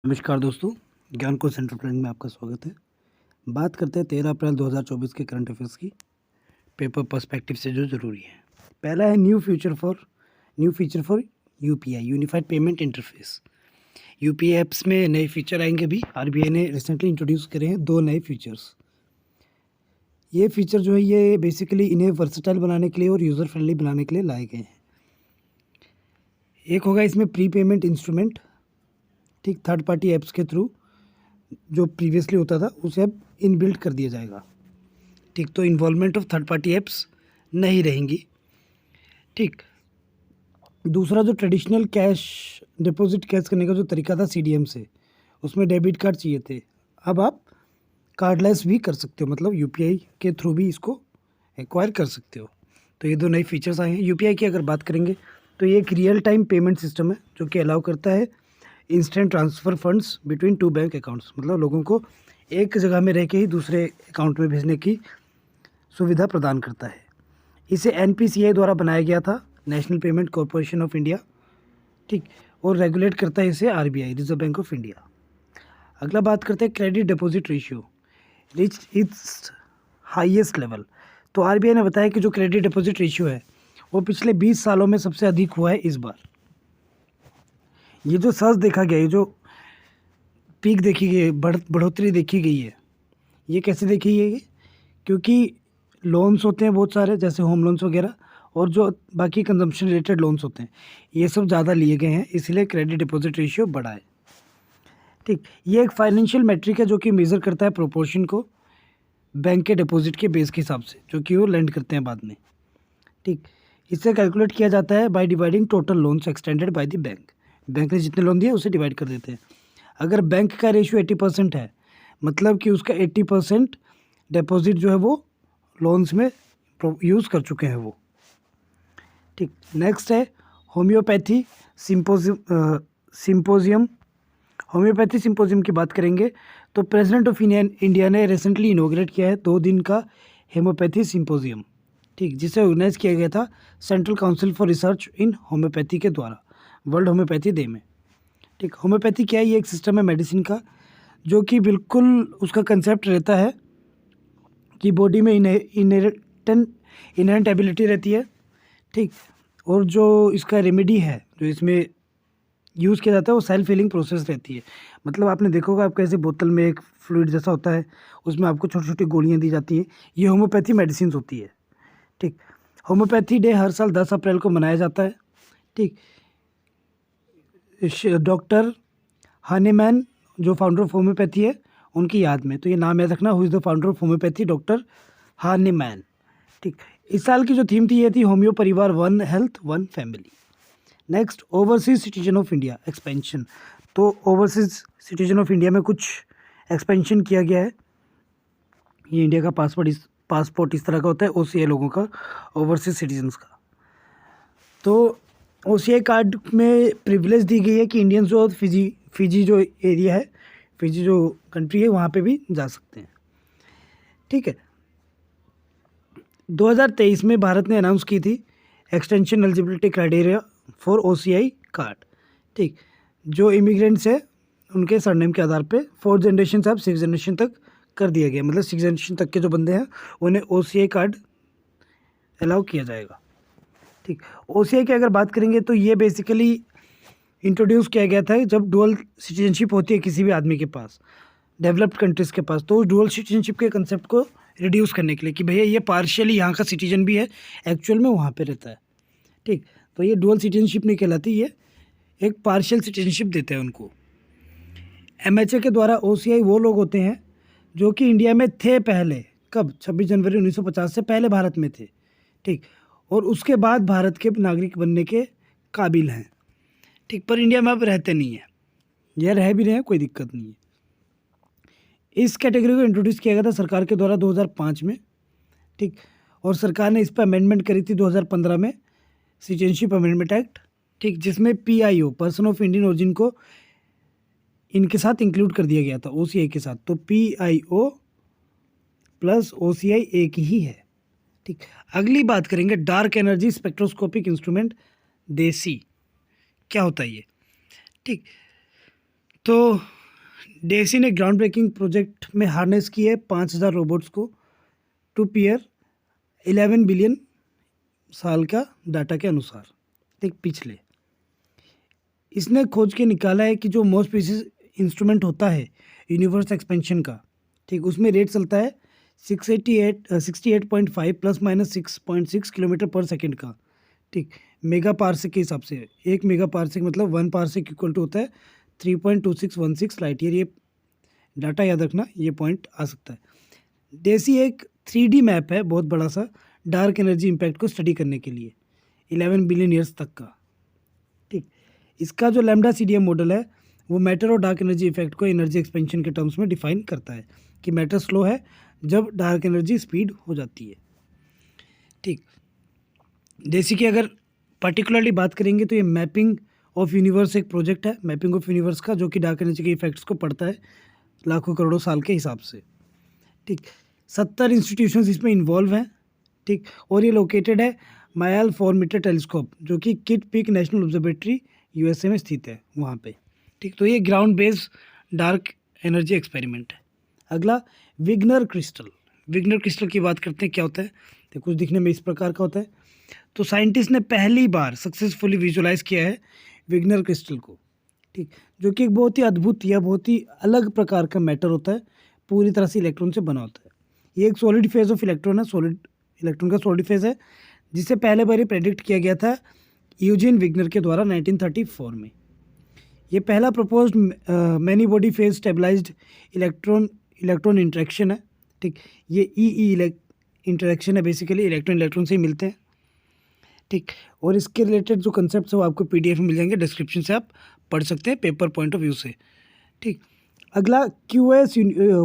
नमस्कार दोस्तों, ज्ञान को सेंटर प्लानिंग में आपका स्वागत है। बात करते हैं 13 अप्रैल 2024 के करंट अफेयर्स की पेपर पर्सपेक्टिव से जो ज़रूरी है। पहला है new feature for UPI unified payment interface. UPI apps में नए फीचर आएंगे भी। आरबीआई ने रिसेंटली इंट्रोड्यूस करे हैं 2 नए फीचर्स। ये फीचर जो है ये बेसिकली इन्हें वर्सेटाइल बनाने के लिए और यूज़र फ्रेंडली बनाने के लिए लाए गए हैं। एक होगा इसमें प्री पेमेंट इंस्ट्रूमेंट, ठीक, थर्ड पार्टी ऐप्स के थ्रू जो प्रीवियसली होता था उसे अब इनबिल्ट कर दिया जाएगा। ठीक, तो involvement of third party apps नहीं रहेंगी। ठीक, दूसरा जो ट्रेडिशनल कैश डिपॉजिट कैश करने का जो तरीका था सीडीएम से, उसमें डेबिट कार्ड चाहिए थे, अब आप कार्डलेस भी कर सकते हो, मतलब यूपीआई के थ्रू भी इसको एक्वायर कर सकते हो। तो ये 2 नए फीचर्स आए हैं। यूपीआई की अगर बात करेंगे तो ये एक रियल टाइम पेमेंट सिस्टम है जो कि अलाउ करता है instant transfer funds between 2 bank accounts, मतलब लोगों को एक जगह में रह के ही दूसरे अकाउंट में भेजने की सुविधा प्रदान करता है। इसे एनपीसीआई द्वारा बनाया गया था, national payment corporation of India, ठीक, और रेगुलेट करता है इसे RBI, reserve bank of India. अगला बात करते हैं credit deposit ratio rich it's highest level. तो आरबीआई ने बताया कि जो क्रेडिट डिपॉजिट रेशियो है वो पिछले 20 सालों में सबसे अधिक हुआ है इस बार। ये जो सर्च देखा गया, ये जो पीक देखी गई है, बढ़ोतरी देखी गई है, ये कैसे देखी गई है? क्योंकि लोन्स होते हैं बहुत सारे, जैसे होम लोन्स वगैरह, और जो बाकी कंजम्पशन रिलेटेड लोन्स होते हैं, ये सब ज़्यादा लिए गए हैं, इसलिए क्रेडिट डिपॉजिट रेशियो बढ़ा है। ठीक, ये एक फाइनेंशियल मैट्रिक है जो कि मेज़र करता है प्रोपोर्शन को बैंक के डिपॉजिट के बेस के हिसाब से, जो कि वो लेंड करते हैं बाद में। ठीक, इसे कैलकुलेट किया जाता है by dividing total loans extended by the bank. Bank ने जितने लोन दिए उसे डिवाइड कर देते हैं। अगर बैंक का रेशियो 80% है, मतलब कि उसका 80% डिपॉजिट जो है वो लोन्स में यूज़ कर चुके हैं वो। ठीक, नेक्स्ट है होम्योपैथी सिंपोजियम। होम्योपैथी सिंपोजियम की बात करेंगे तो प्रेसिडेंट ऑफ इंडिया ने रिसेंटली इनोग्रेट किया है 2 दिन का होम्योपैथी सिंपोजियम, ठीक, जिसे ऑर्गेनाइज किया गया था central council for research in homeopathy के द्वारा वर्ल्ड होम्योपैथी डे में। ठीक, होम्योपैथी क्या है? ये एक सिस्टम है मेडिसिन का जो कि बिल्कुल उसका कंसेप्ट रहता है कि बॉडी में इनहेरेंट एबिलिटी रहती है, ठीक, और जो इसका रेमेडी है जो इसमें यूज़ किया जाता है वो सेल्फ हीलिंग प्रोसेस रहती है। मतलब आपने देखा होगा, आपको ऐसे बोतल में एक फ्लूइड जैसा होता है, उसमें आपको छोटी छोटी गोलियाँ दी जाती हैं, ये होम्योपैथी मेडिसिन होती है। ठीक, होम्योपैथी डे हर साल 10 अप्रैल को मनाया जाता है। ठीक, डॉक्टर हानेमैन जो फाउंडर ऑफ होम्योपैथी है उनकी याद में, तो ये नाम याद रखना, who is the founder of homeopathy, doctor Hahnemann. ठीक, इस साल की जो थीम थी ये थी होम्यो परिवार, one health one family. Next, overseas citizen of India expansion. तो ओवरसीज सिटीजन ऑफ इंडिया में कुछ एक्सपेंशन किया गया है। ये इंडिया का पासपोर्ट इस तरह का होता है ओसीआई लोगों का, ओवरसीज सिटीजन्स का। तो ओसीआई कार्ड में प्रिविलेज दी गई है कि इंडियंस जो फिजी जो एरिया है, फिजी जो कंट्री है, वहाँ पे भी जा सकते हैं। ठीक है, 2023 में भारत ने अनाउंस की थी extension eligibility criteria for OCI card. ठीक, जो इमिग्रेंट्स है उनके सरनेम के आधार पे 4 जनरेशन से अब 6 जनरेशन तक कर दिया गया, मतलब 6 जनरेशन तक के जो बंदे हैं उन्हें ओसीआई कार्ड अलाउ किया जाएगा। ठीक, ओसीआई की अगर बात करेंगे तो ये बेसिकली इंट्रोड्यूस किया गया था जब डुअल सिटीजनशिप होती है किसी भी आदमी के पास, डेवलप्ड कंट्रीज़ के पास, तो उस डुअल सिटीजनशिप के कंसेप्ट को रिड्यूस करने के लिए कि भैया ये पार्शियली यहाँ का सिटीजन भी है, एक्चुअल में वहाँ पे रहता है। ठीक, तो ये डुअल सिटीजनशिप नहीं कहलाती, ये एक पार्शियल सिटीजनशिप देते हैं उनको। एमएचए के द्वारा ओसीआई वो लोग होते हैं जो कि इंडिया में थे पहले, कब? 26 जनवरी 1950 से पहले भारत में थे। ठीक, और उसके बाद भारत के नागरिक बनने के काबिल हैं। ठीक, पर इंडिया में अब रहते नहीं हैं, यह रह भी रहे हैं, कोई दिक्कत नहीं है। इस कैटेगरी को इंट्रोड्यूस किया गया था सरकार के द्वारा 2005 में। ठीक, और सरकार ने इस पर अमेंडमेंट करी थी 2015 में, सिटीजनशिप अमेंडमेंट एक्ट। ठीक, जिसमें PIO, person of Indian origin, को इनके साथ इंक्लूड कर दिया गया था ओसीआई के साथ। तो पीआईओ प्लस ओसीआई एक ही है। ठीक, अगली बात करेंगे डार्क एनर्जी स्पेक्ट्रोस्कोपिक इंस्ट्रूमेंट, देसी। क्या होता है ये? ठीक, तो डेसी ने ग्राउंड ब्रेकिंग प्रोजेक्ट में हार्नेस की है 5,000 रोबोट्स को टू पेयर 11 बिलियन साल का डाटा के अनुसार। ठीक, पिछले इसने खोज के निकाला है कि जो मोस्ट प्रीसियस इंस्ट्रूमेंट होता है यूनिवर्स एक्सपेंशन का, ठीक, उसमें रेट चलता है 68.5 प्लस माइनस 6.6 किलोमीटर पर सेकेंड का। ठीक, मेगा पार्सेक के हिसाब से 1 मेगा पार्सेक मतलब 1 पार्सेक इक्वल टू होता है 3.2616 लाइट ईयर। ये डाटा याद रखना, ये पॉइंट आ सकता है। डेसी एक 3D मैप है बहुत बड़ा सा डार्क एनर्जी इम्पैक्ट को स्टडी करने के लिए 11 बिलियन ईयर्स तक का। ठीक, इसका जो लैम्डा CDM मॉडल है वो मैटर और डार्क एनर्जी इफेक्ट को एनर्जी एक्सपेंशन के टर्म्स में डिफाइन करता है कि मैटर स्लो है जब डार्क एनर्जी स्पीड हो जाती है। ठीक, जैसे कि अगर पर्टिकुलरली बात करेंगे तो ये मैपिंग ऑफ यूनिवर्स एक प्रोजेक्ट है, मैपिंग ऑफ यूनिवर्स का, जो कि डार्क एनर्जी के इफेक्ट्स को पढ़ता है लाखों करोड़ों साल के हिसाब से। ठीक, 70 इंस्टीट्यूशंस इसमें इन्वॉल्व हैं। ठीक, और ये लोकेटेड है मायल 4 मीटर टेलीस्कोप जो कि kit peak national observatory USA में स्थित है वहाँ पे। ठीक, तो ये ground based dark energy experiment है। अगला विग्नर क्रिस्टल। विग्नर क्रिस्टल की बात करते हैं, क्या होता है तो कुछ दिखने में इस प्रकार का होता है। तो साइंटिस्ट ने पहली बार सक्सेसफुली विजुलाइज किया है विग्नर क्रिस्टल को। ठीक, जो कि एक बहुत ही अद्भुत या बहुत ही अलग प्रकार का मैटर होता है, पूरी तरह से इलेक्ट्रॉन से बना होता है। ये एक सॉलिड फेज ऑफ इलेक्ट्रॉन है, सॉलिड इलेक्ट्रॉन का सॉलिड फेज है, जिसे पहले बार प्रेडिक्ट किया गया था यूजीन विग्नर के द्वारा 1934 में। ये पहला proposed many body phase stabilised electron interaction है। ठीक, ये ई इंटरेक्शन है, बेसिकली इलेक्ट्रॉन इलेक्ट्रॉन से ही मिलते हैं। ठीक, और इसके रिलेटेड जो कंसेप्ट है वो आपको PDF में मिल जाएंगे, डिस्क्रिप्शन से आप पढ़ सकते हैं पेपर पॉइंट ऑफ व्यू से। ठीक, अगला QS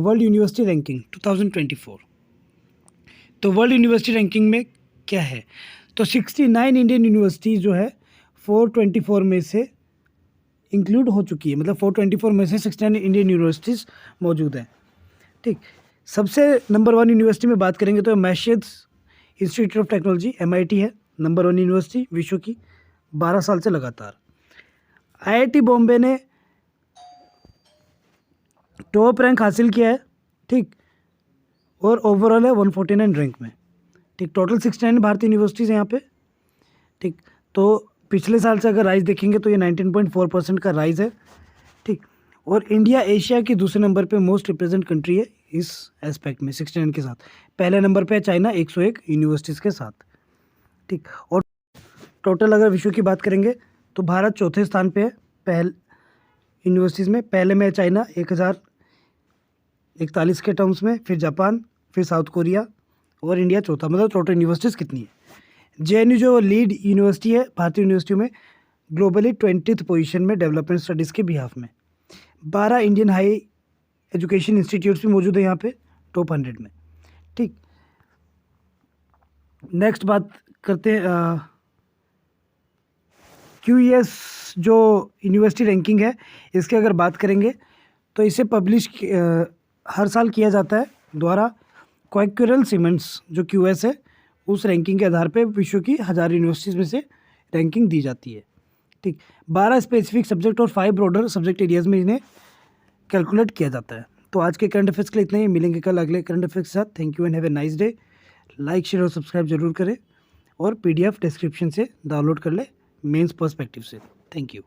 वर्ल्ड यूनिवर्सिटी रैंकिंग 2024। तो वर्ल्ड यूनिवर्सिटी रैंकिंग में क्या है, तो 69 इंडियन यूनिवर्सिटी जो है 424 में से इंक्लूड हो चुकी है, मतलब 424 में से 69 इंडियन यूनिवर्सिटीज़ मौजूद हैं। ठीक, सबसे नंबर 1 यूनिवर्सिटी में बात करेंगे तो Massachusetts institute of technology MIT है नंबर 1 यूनिवर्सिटी विश्व की 12 साल से लगातार। IIT बॉम्बे ने टॉप रैंक हासिल किया है। ठीक, और ओवरऑल है 149 रैंक में। ठीक, टोटल 69 भारतीय यूनिवर्सिटीज़ हैं यहाँ पे। ठीक, तो पिछले साल से अगर राइज देखेंगे तो ये 19.4% का राइज है। ठीक, और इंडिया एशिया की दूसरे नंबर पे मोस्ट रिप्रेजेंट कंट्री है इस एस्पेक्ट में 69 के साथ। पहले नंबर पे है चाइना 101 यूनिवर्सिटीज़ के साथ। ठीक, और टोटल अगर विश्व की बात करेंगे तो भारत चौथे स्थान पे है पहले यूनिवर्सिटीज़ में। पहले में है चाइना 1041 के टर्म्स में, फिर जापान, फिर साउथ कोरिया और इंडिया चौथा। मतलब टोटल यूनिवर्सिटीज़ कितनी है। JNU जो लीड यूनिवर्सिटी है भारतीय यूनिवर्सिटियों में, ग्लोबली 20th पोजीशन में डेवलपमेंट स्टडीज़ के बिहाफ में। 12 इंडियन हाई एजुकेशन इंस्टीट्यूट्स भी मौजूद है यहाँ पे टॉप 100 में। ठीक, नेक्स्ट बात करते हैं QS जो यूनिवर्सिटी रैंकिंग है, इसके अगर बात करेंगे तो इसे पब्लिश हर साल किया जाता है द्वारा क्वाइक्यूरल सीमेंट्स जो QS है, उस रैंकिंग के आधार पे विश्व की 1000 यूनिवर्सिटीज़ में से रैंकिंग दी जाती है। ठीक, 12 स्पेसिफिक सब्जेक्ट और 5 ब्रॉडर सब्जेक्ट एरियाज़ में इन्हें कैलकुलेट किया जाता है। तो आज के करंट अफेयर्स के लिए इतना ही, मिलेंगे कल अगले करंट अफेयर्स के साथ। Thank you and have a nice day. Like, share और सब्सक्राइब जरूर करें और PDF डिस्क्रिप्शन से डाउनलोड कर ले मेंस पर्सपेक्टिव से। Thank you.